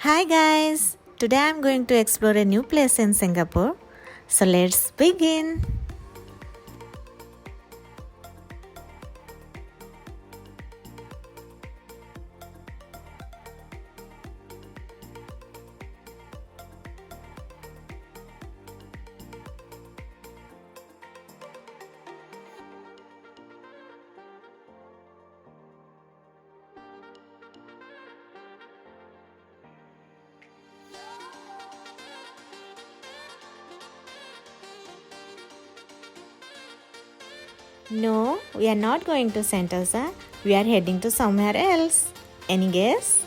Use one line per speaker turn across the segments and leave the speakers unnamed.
Hi guys! Today I'm going to explore a new place in Singapore. So let's begin. No, we are not going to Sentosa. We are heading to somewhere else. Any guess?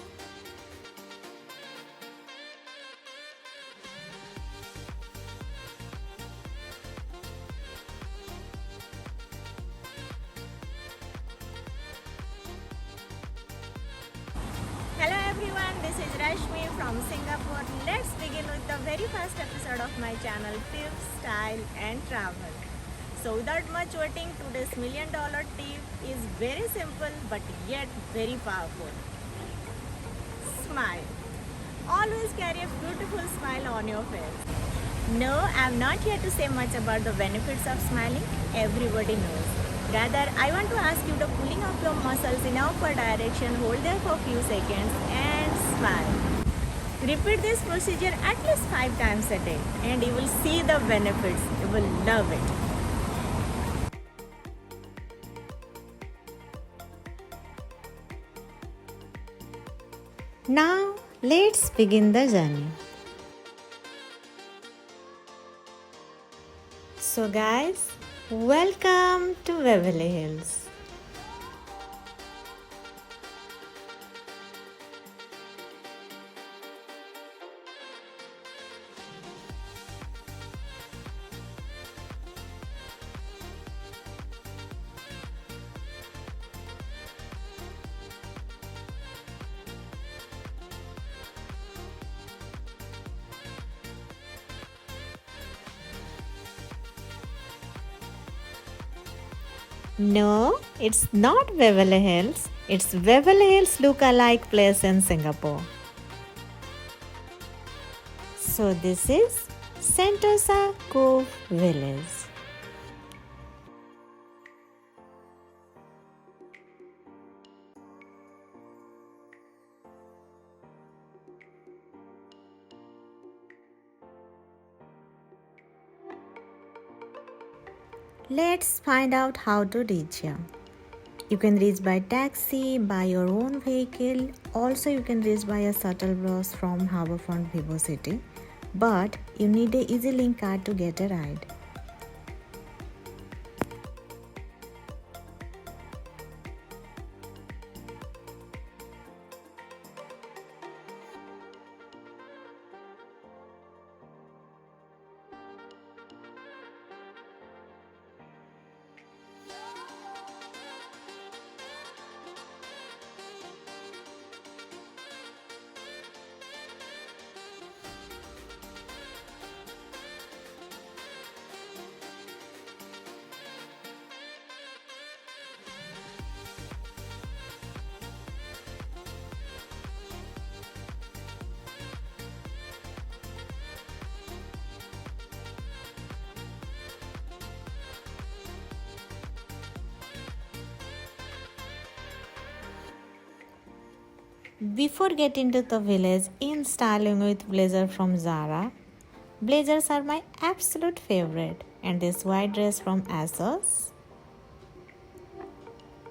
Hello everyone, this is Rashmi from Singapore. Let's begin with the very first episode of my channel Tips, Style and Travel. So without much waiting, today's $1,000,000 tip is very simple but yet very powerful. Smile. Always carry a beautiful smile on your face. No, I'm not here to say much about the benefits of smiling. Everybody knows. Rather, I want to ask you to pulling up your muscles in upward direction, hold there for a few seconds and smile. Repeat this procedure at least 5 times a day and you will see the benefits. You will love it. Now, let's begin the journey. So guys, welcome to Beverly Hills. No, it's not Beverly Hills. It's Beverly Hills look-alike place in Singapore. So this is Sentosa Cove Village. Let's find out how to reach here. You can reach by taxi, by your own vehicle. Also, you can reach by a shuttle bus from Harbourfront Vivocity. But you need a EasyLink card to get a ride. Before getting to the village, in styling with blazer from Zara. Blazers are my absolute favorite, and this white dress from ASOS.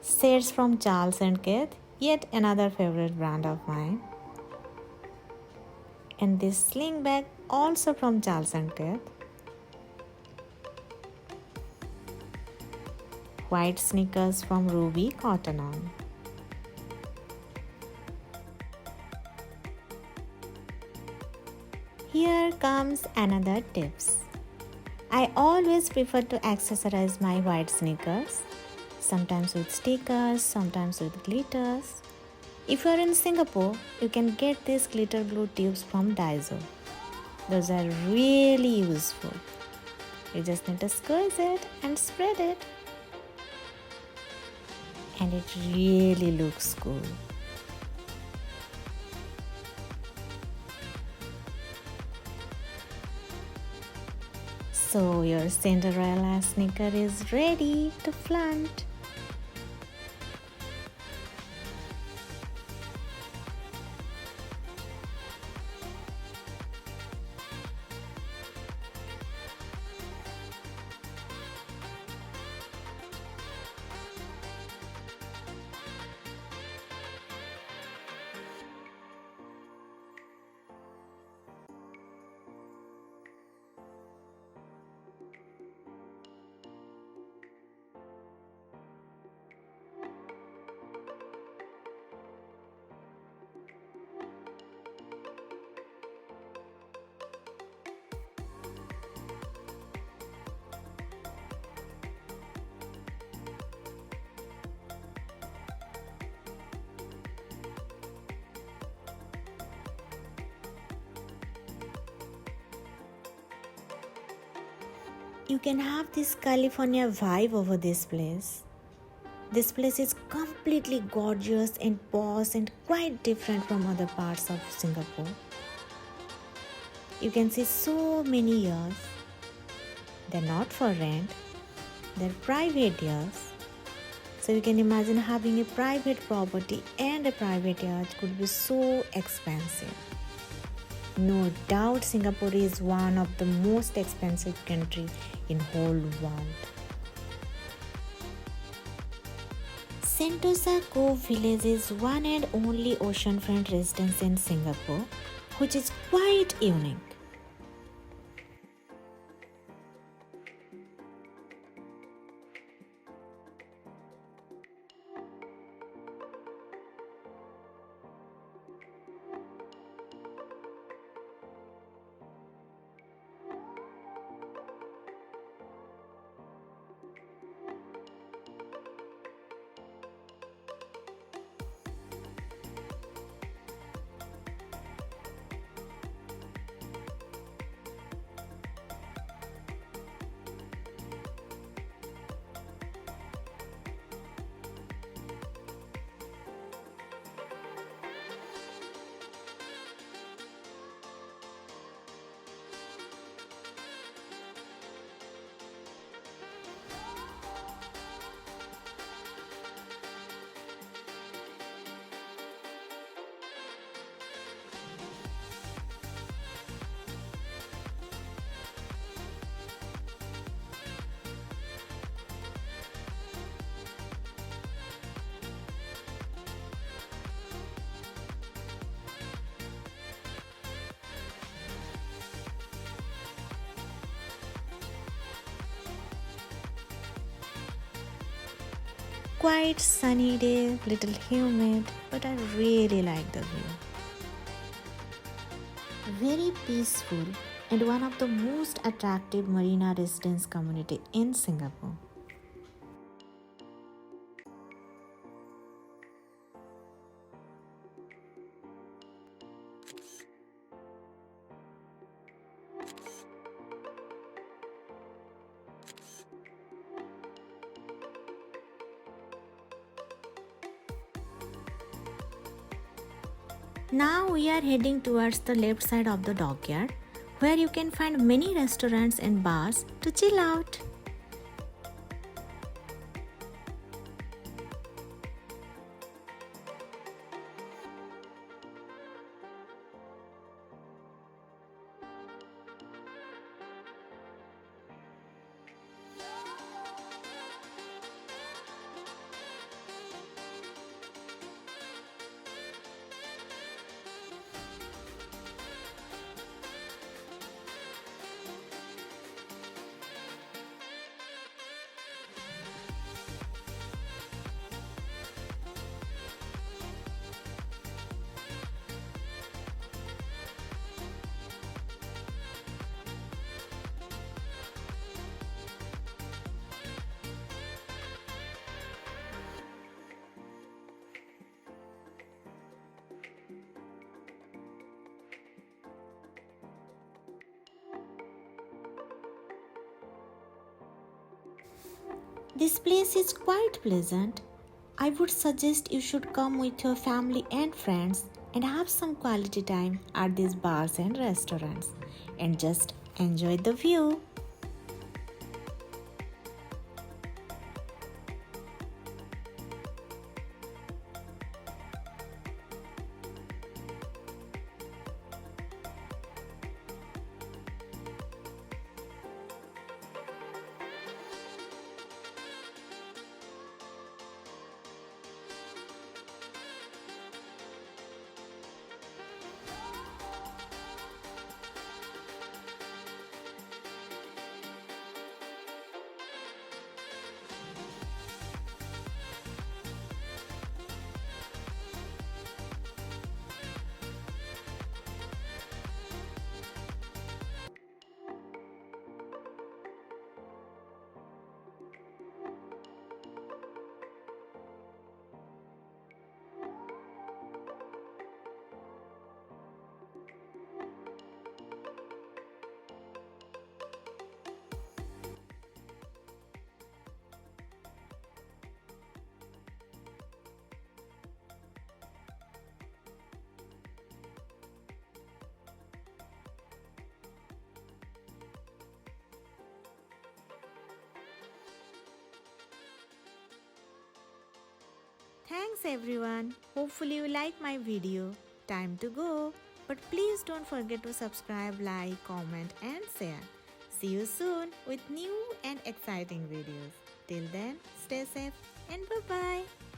Shades from Charles and Keith, yet another favorite brand of mine. And this sling bag also from Charles and Keith. White sneakers from Ruby Cotton On. Here comes another tips. I always prefer to accessorize my white sneakers, sometimes with stickers, sometimes with glitters. If you are in Singapore, you can get these glitter glue tubes from Daiso. Those are really useful. You just need to squeeze it and spread it. And it really looks cool. So your Cinderella sneaker is ready to flaunt. You can have this California vibe over this place. This place is completely gorgeous and posh and quite different from other parts of Singapore. You can see so many yachts. They're not for rent, they're private yachts. So you can imagine having a private property and a private yacht could be so expensive. No doubt Singapore is one of the most expensive country in whole world. Sentosa Cove Village is one and only oceanfront residence in Singapore, which is quite unique. Quite sunny day, little humid, but I really like the view. Very peaceful and one of the most attractive marina residence community in Singapore. Now we are heading towards the left side of the dockyard, where you can find many restaurants and bars to chill out. This place is quite pleasant. I would suggest you should come with your family and friends and have some quality time at these bars and restaurants and just enjoy the view. Thanks everyone. Hopefully you like my video. Time to go. But please don't forget to subscribe, like, comment and share. See you soon with new and exciting videos. Till then, stay safe and bye-bye.